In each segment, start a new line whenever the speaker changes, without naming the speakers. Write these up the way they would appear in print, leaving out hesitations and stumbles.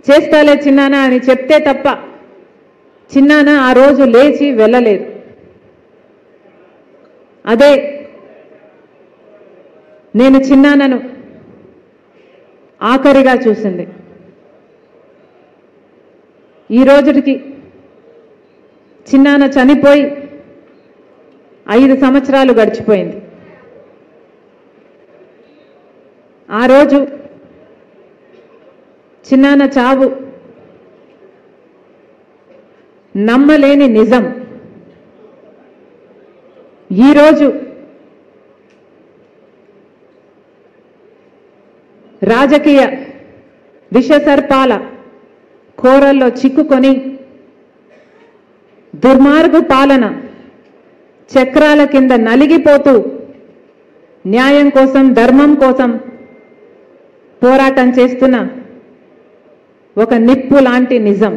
చేస్తాలే చిన్నానా అని చెప్తే తప్ప చిన్నానా ఆ రోజు లేచి వెళ్ళలేదు. అదే నేను చిన్నానను ఆఖరిగా చూసింది. ఈ రోజుకి చిన్నాన చనిపోయి 5 సంవత్సరాలు గడిచిపోయింది. ఆ రోజు చిన్నాన చావు నమ్మలేని నిజం. ఈరోజు రాజకీయ విషసర్పాల కోరల్లో చిక్కుకొని దుర్మార్గు పాలన చక్రాల కింద నలిగిపోతూ న్యాయం కోసం ధర్మం కోసం పోరాటం చేస్తున్న ఒక నిప్పు లాంటి నిజం.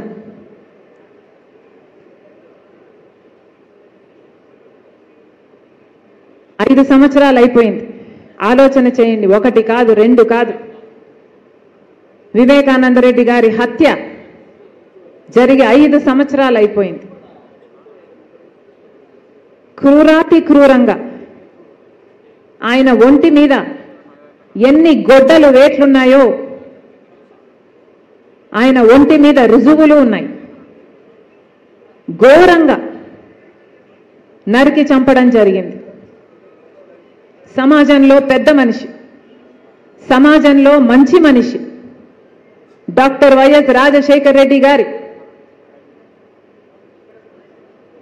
ఐదు సంవత్సరాలు అయిపోయింది. ఆలోచన చేయండి, 1 కాదు 2 కాదు. వివేకానంద రెడ్డి గారి హత్య జరిగి 5 సంవత్సరాలు అయిపోయింది. క్రూరాతి క్రూరంగా ఆయన ఒంటి మీద ఎన్ని గొడ్డలు వేట్లున్నాయో ఆయన ఒంటి మీద రుజువులు ఉన్నాయి. ఘోరంగా నరికి చంపడం జరిగింది. సమాజంలో పెద్ద మనిషి, సమాజంలో మంచి మనిషి డాక్టర్ వైఎస్ రాజశేఖర్ రెడ్డి గారి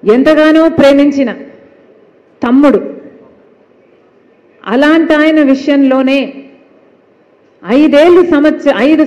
ఎంతగానో ప్రేమించిన తమ్ముడు, అలాంటి ఆయన విషయంలోనే 5